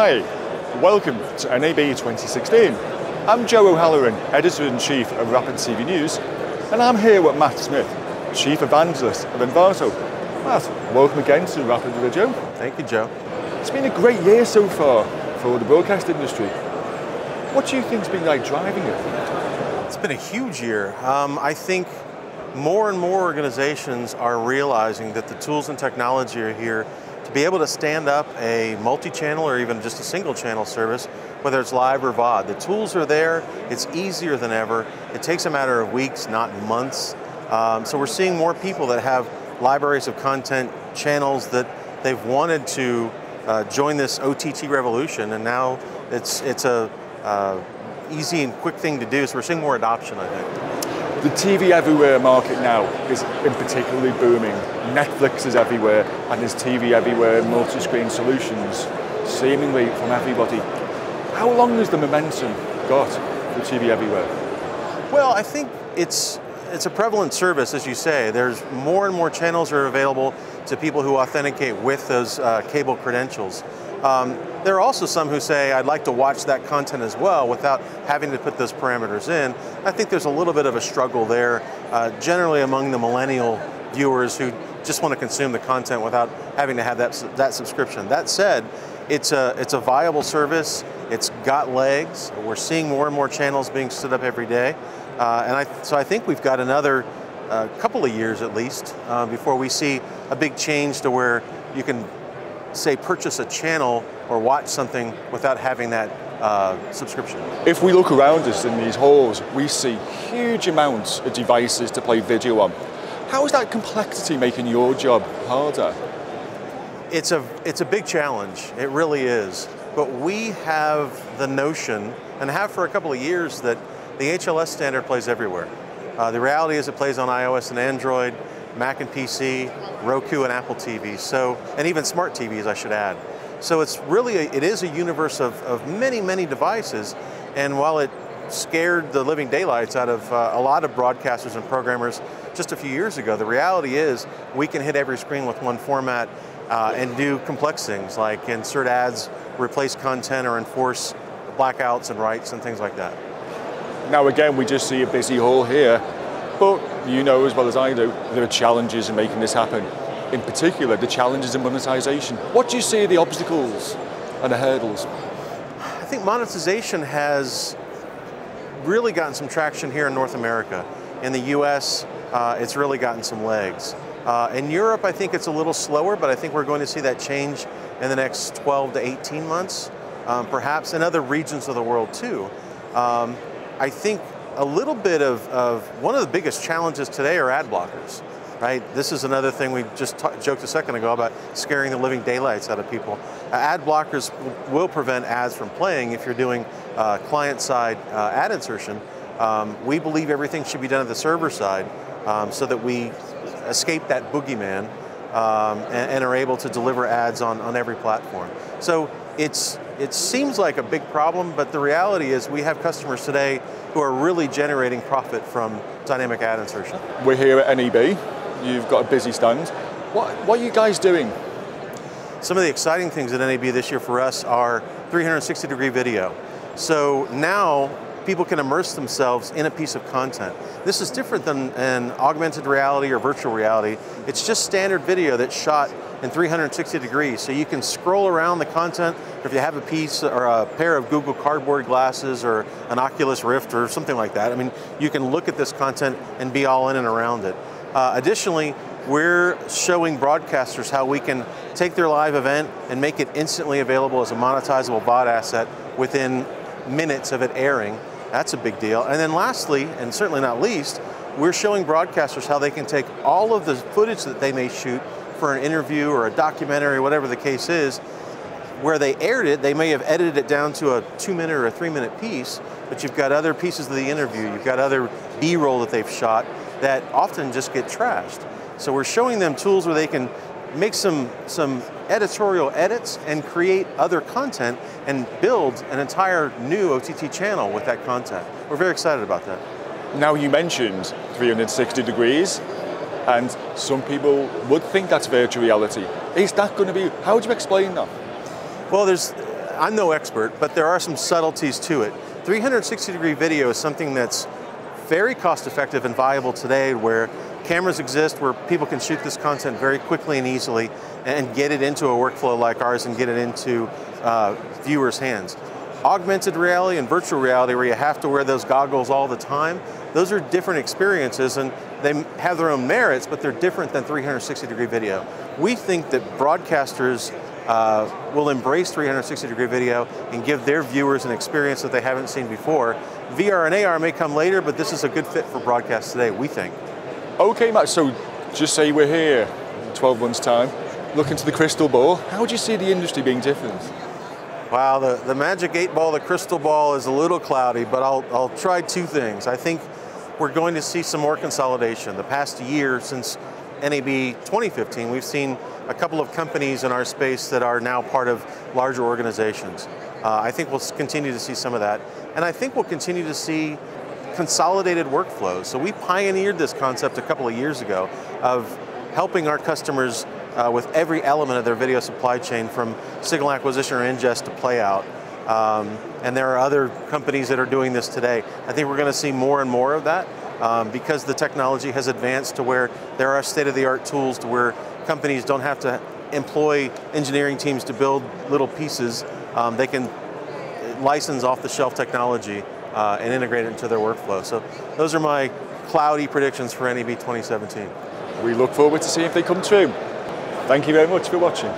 Hi, welcome to NAB 2016. I'm Joe O'Halloran, Editor-in-Chief of Rapid TV News, and I'm here with Matt Smith, Chief Evangelist of Anvato. Matt, welcome again to Rapid Video. Thank you, Joe. It's been a great year so far for the broadcast industry. What do you think's been like driving it? It's been a huge year. I think more and more organizations are realizing that the tools and technology are here to be able to stand up a multi-channel or even just a single channel service, whether it's live or VOD. The tools are there, it's easier than ever. It takes a matter of weeks, not months. So we're seeing more people that have libraries of content, channels that they've wanted to join this OTT revolution, and now it's a easy and quick thing to do, so we're seeing more adoption, I think. The TV everywhere market now is in particularly booming. Netflix is everywhere, and there's TV everywhere, multi-screen solutions, seemingly from everybody. How long has the momentum got for TV everywhere? Well, I think it's a prevalent service, as you say. There's more and more channels are available to people who authenticate with those cable credentials. There are also some who say, I'd like to watch that content as well without having to put those parameters in. I think there's a little bit of a struggle there, generally among the millennial viewers who just want to consume the content without having to have that subscription. That said, it's a viable service. It's got legs. We're seeing more and more channels being stood up every day. So I think we've got another couple of years at least before we see a big change to where you can, say, purchase a channel or watch something without having that subscription. If we look around us in these halls, we see huge amounts of devices to play video on. How is that complexity making your job harder? It's a big challenge, it really is. But we have the notion, and have for a couple of years, that the HLS standard plays everywhere. The reality is it plays on iOS and Android, Mac and PC, Roku and Apple TV, and even smart TVs, I should add. So it is a universe of many, many devices, and while it scared the living daylights out of a lot of broadcasters and programmers just a few years ago, the reality is we can hit every screen with one format and do complex things like insert ads, replace content, or enforce blackouts and rights and things like that. Now again, we just see a busy hall here, but you know as well as I do, there are challenges in making this happen. In particular, the challenges in monetization. What do you see are the obstacles and the hurdles? I think monetization has really gotten some traction here in North America. In the US, it's really gotten some legs. In Europe, I think it's a little slower, but I think we're going to see that change in the next 12 to 18 months, perhaps in other regions of the world too. I think a little bit of one of the biggest challenges today are ad blockers, right? This is another thing we just joked a second ago about scaring the living daylights out of people. Ad blockers will prevent ads from playing if you're doing client-side ad insertion. We believe everything should be done at the server side so that we escape that boogeyman and are able to deliver ads on every platform. So it seems like a big problem, but the reality is we have customers today who are really generating profit from dynamic ad insertion. We're here at NAB. You've got a busy stand. What are you guys doing? Some of the exciting things at NAB this year for us are 360-degree video. So now people can immerse themselves in a piece of content. This is different than an augmented reality or virtual reality. It's just standard video that's shot in 360 degrees. So you can scroll around the content, or if you have a piece or a pair of Google Cardboard glasses or an Oculus Rift or something like that, I mean, you can look at this content and be all in and around it. Additionally, we're showing broadcasters how we can take their live event and make it instantly available as a monetizable VOD asset within minutes of it airing. That's a big deal. And then lastly, and certainly not least, we're showing broadcasters how they can take all of the footage that they may shoot for an interview or a documentary, whatever the case is, where they aired it, they may have edited it down to a 2-minute or a 3-minute piece, but you've got other pieces of the interview, you've got other B-roll that they've shot that often just get trashed. So we're showing them tools where they can make some editorial edits and create other content and build an entire new OTT channel with that content. We're very excited about that. Now you mentioned 360 degrees, and some people would think that's virtual reality. Is that going to be, how would you explain that? Well, I'm no expert, but there are some subtleties to it. 360-degree video is something that's very cost-effective and viable today, where cameras exist where people can shoot this content very quickly and easily and get it into a workflow like ours and get it into viewers' hands. Augmented reality and virtual reality, where you have to wear those goggles all the time, those are different experiences, and they have their own merits, but they're different than 360-degree video. We think that broadcasters will embrace 360-degree video and give their viewers an experience that they haven't seen before. VR and AR may come later, but this is a good fit for broadcast today, we think. Okay, Matt, so just say we're here in 12 months' time, look into the crystal ball. How do you see the industry being different? Wow, the magic 8 ball, the crystal ball is a little cloudy, but I'll try two things. I think we're going to see some more consolidation. The past year, since NAB 2015, we've seen a couple of companies in our space that are now part of larger organizations. I think we'll continue to see some of that. And I think we'll continue to see consolidated workflows. So we pioneered this concept a couple of years ago of helping our customers with every element of their video supply chain, from signal acquisition or ingest to play out. And there are other companies that are doing this today. I think we're going to see more and more of that because the technology has advanced to where there are state-of-the-art tools to where companies don't have to employ engineering teams to build little pieces. They can license off-the-shelf technology and integrate it into their workflow. So those are my cloudy predictions for NAB 2017. We look forward to seeing if they come true. Thank you very much for watching.